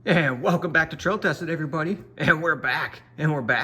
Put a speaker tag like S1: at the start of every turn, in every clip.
S1: And welcome back to Trail Tested, everybody. And we're back.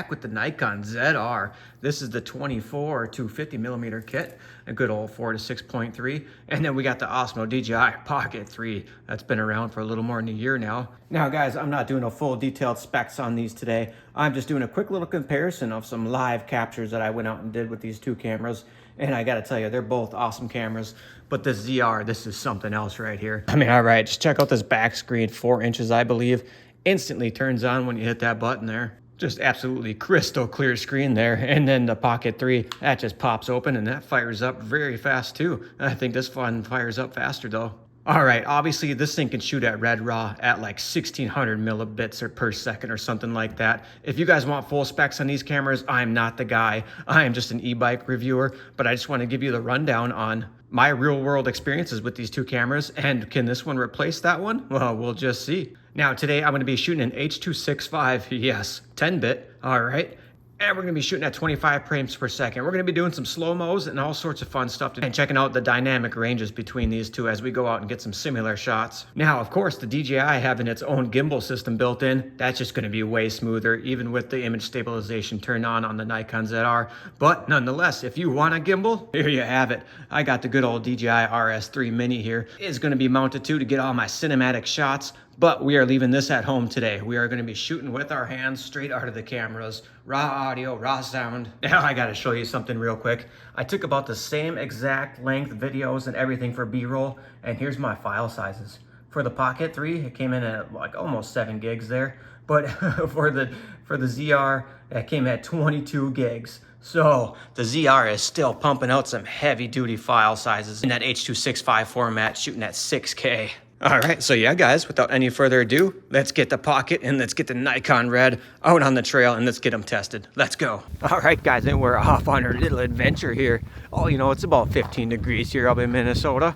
S1: With the Nikon ZR. This is the 24 to 50 millimeter kit, a good old 4 to 6.3. And then we got the OSMO DJI Pocket 3. That's been around for a little more than a year now. Now guys, I'm not doing a full detailed specs on these today. I'm just doing a quick little comparison of some live captures that I went out and did with these two cameras. And I gotta tell you, they're both awesome cameras. But the ZR, this is something else right here. I mean, all right, just check out this back screen, 4 inches, I believe. Instantly turns on when you hit that button there. Just absolutely crystal clear screen there. And then the Pocket 3, that just pops open and that fires up very fast too. I think this one fires up faster though. All right, obviously this thing can shoot at red raw at like 1600 millibits per second or something like that. If you guys want full specs on these cameras, I'm not the guy. I am just an e-bike reviewer, but I just want to give you the rundown on my real world experiences with these two cameras. And can this one replace that one? Well, we'll just see. Now today I'm going to be shooting an H.255, yes, 10-bit, all right. And we're gonna be shooting at 25 frames per second. We're gonna be doing some slow-mos and all sorts of fun stuff and checking out the dynamic ranges between these two as we go out and get some similar shots. Now, of course, the DJI having its own gimbal system built in, that's just gonna be way smoother, even with the image stabilization turned on the Nikon ZR. But nonetheless, if you want a gimbal, here you have it. I got the good old DJI RS3 Mini here. It's gonna be mounted to get all my cinematic shots. But we are leaving this at home today. We are going to be shooting with our hands straight out of the cameras. Raw audio, raw sound. Now I got to show you something real quick. I took about the same exact length videos and everything for B-roll. And here's my file sizes. For the Pocket 3, it came in at like almost 7 gigs there. But for the ZR, it came at 22 gigs. So the ZR is still pumping out some heavy duty file sizes in that H.265 format, shooting at 6K. All right, so yeah, guys, without any further ado, let's get the Pocket and let's get the Nikon Red out on the trail and let's get them tested. Let's go. All right, guys, and we're off on our little adventure here. Oh, you know, it's about 15 degrees here up in Minnesota.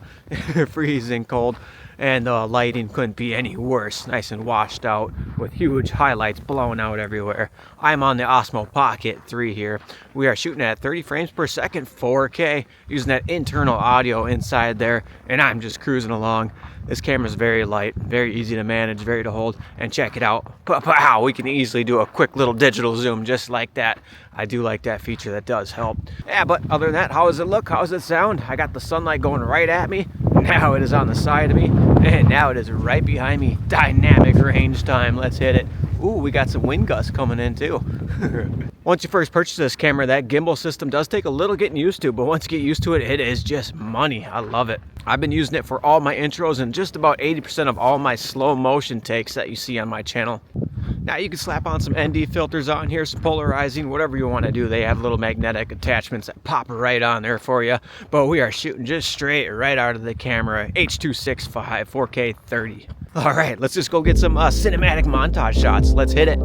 S1: Freezing cold, and the lighting couldn't be any worse. Nice and washed out with huge highlights blowing out everywhere. I'm on the OSMO Pocket 3 here. We are shooting at 30 frames per second, 4K, using that internal audio inside there, and I'm just cruising along. This camera is very light, very easy to manage, very to hold, and check it out. Pow! We can easily do a quick little digital zoom just like that. I do like that feature, that does help. Yeah, but other than that, how does it look? How does it sound? I got the sunlight going right at me. Now it is on the side of me, and now it is right behind me. Dynamic range time, let's hit it. Ooh, we got some wind gusts coming in too. Once you first purchase this camera, that gimbal system does take a little getting used to, but once you get used to it, it is just money. I love it. I've been using it for all my intros and just about 80% of all my slow motion takes that you see on my channel. Now you can slap on some ND filters on here, some polarizing, whatever you want to do. They have little magnetic attachments that pop right on there for you. But we are shooting just straight right out of the camera, H.265 4K 30. All right, let's just go get some cinematic montage shots. Let's hit it.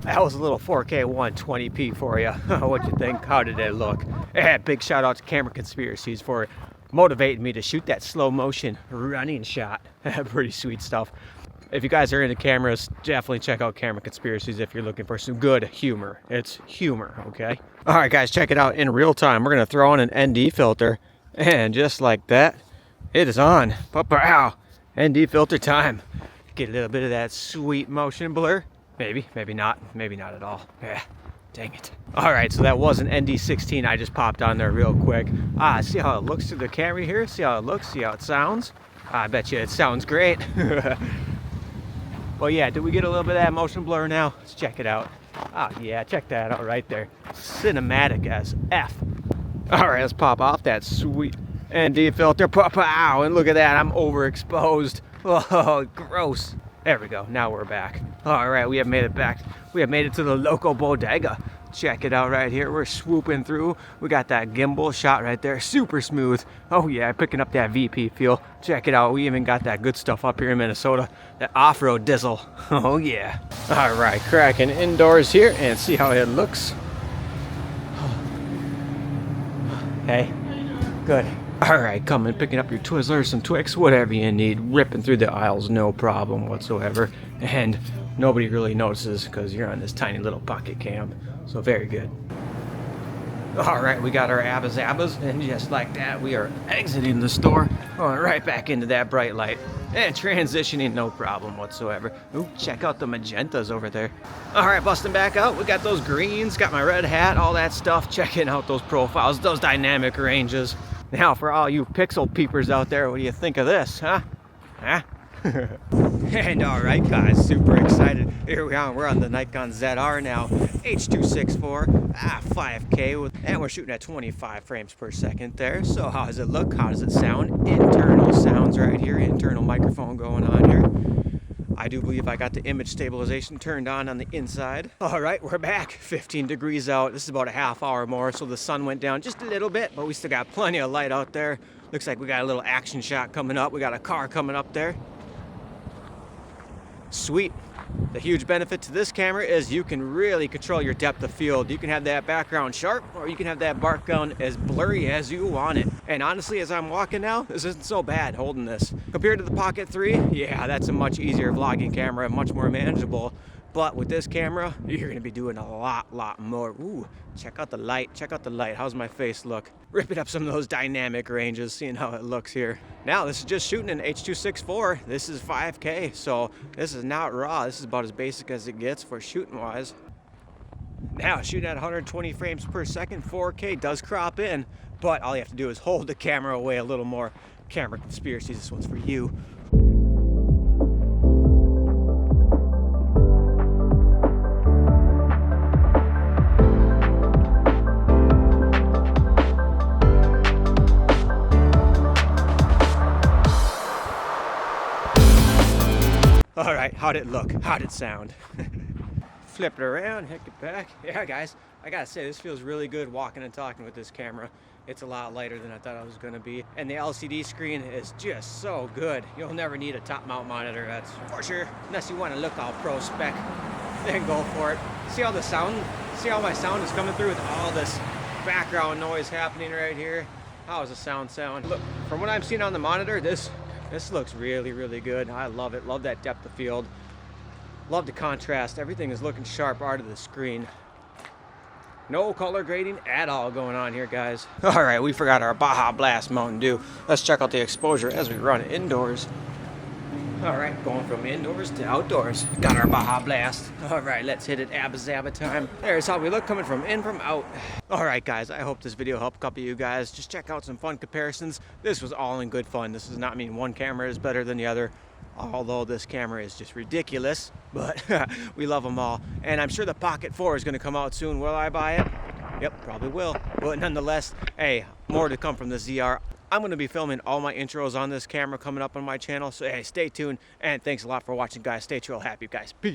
S1: That was a little 4K 120p for you. What you think? How did it look? And big shout out to Camera Conspiracies for motivating me to shoot that slow motion running shot. Pretty sweet stuff. If you guys are into cameras, definitely check out Camera Conspiracies if you're looking for some good humor. It's humor, okay? All right, guys, check it out in real time. We're gonna throw on an ND filter, and just like that, it is on. Pow! ND filter time. Get a little bit of that sweet motion blur. Maybe, maybe not at all. Yeah, dang it. All right, so that was an ND16 I just popped on there real quick. See how it looks through the camera here? See how it looks? See how it sounds? I bet you it sounds great. Well, yeah, did we get a little bit of that motion blur now? Let's check it out. Oh, yeah, check that out right there. Cinematic as F. All right, let's pop off that sweet ND filter. Pow, and look at that, I'm overexposed. Oh, gross. There we go. Now we're back. All right, we have made it back. We have made it to the local bodega. Check it out right here. We're swooping through. We got that gimbal shot right there. Super smooth. Oh yeah, picking up that VP feel. Check it out. We even got that good stuff up here in Minnesota. That off-road dizzle. Oh yeah. All right, cracking indoors here and see how it looks. Hey, good. All right, coming, picking up your Twizzlers, some Twix, whatever you need, ripping through the aisles, no problem whatsoever. And nobody really notices because you're on this tiny little pocket cam. So very good. All right, we got our Abba Zabbas, and just like that, we are exiting the store, going right back into that bright light, and transitioning, no problem whatsoever. Ooh, check out the magentas over there. All right, busting back out, we got those greens, got my red hat, all that stuff, checking out those profiles, those dynamic ranges. Now, for all you pixel peepers out there, what do you think of this, huh? Huh? And all right, guys, super excited. Here we are. We're on the Nikon ZR now, H.264, 5K, and we're shooting at 25 frames per second there. So how does it look? How does it sound? Internal sounds right here. Internal microphone going on here. I do believe I got the image stabilization turned on the inside. All right, we're back. 15 degrees out. This is about a half hour more, so the sun went down just a little bit, but we still got plenty of light out there. Looks like we got a little action shot coming up. We got a car coming up there. Sweet. The huge benefit to this camera is you can really control your depth of field. You can have that background sharp, or you can have that background as blurry as you want it. And honestly, as I'm walking now, this isn't so bad holding this. Compared to the Pocket 3, yeah, that's a much easier vlogging camera, much more manageable. But with this camera, you're gonna be doing a lot more. Ooh, check out the light, check out the light. How's my face look? Ripping up some of those dynamic ranges, seeing how it looks here. Now, this is just shooting an H.264. This is 5K, so this is not raw. This is about as basic as it gets for shooting wise. Now, shooting at 120 frames per second, 4K does crop in, but all you have to do is hold the camera away a little more. Camera conspiracies, this one's for you. All right, how'd it look? How'd it sound? Flip it around, heck it back. Yeah, guys, I gotta say, this feels really good walking and talking with this camera. It's a lot lighter than I thought it was gonna be. And the LCD screen is just so good. You'll never need a top mount monitor, that's for sure. Unless you wanna look all pro spec, then go for it. See how the sound, see how my sound is coming through with all this background noise happening right here? How does the sound sound? Look, from what I'm seeing on the monitor, this looks really good. I love it. Love that depth of field. Love the contrast. Everything is looking sharp out of the screen. No color grading at all going on here, guys. All right, we forgot our Baja Blast Mountain Dew. Let's check out the exposure as we run indoors. All right, going from indoors to outdoors. Got our Baja Blast. All right, let's hit it Abba Zabba time. There's how we look coming from in, from out. All right, guys, I hope this video helped a couple of you guys. Just check out some fun comparisons. This was all in good fun. This does not mean one camera is better than the other, although this camera is just ridiculous, but we love them all. And I'm sure the Pocket 4 is gonna come out soon. Will I buy it? Yep, probably will. But nonetheless, hey, more to come from the ZR. I'm going to be filming all my intros on this camera coming up on my channel. So, hey, stay tuned. And thanks a lot for watching, guys. Stay trail happy, guys. Peace.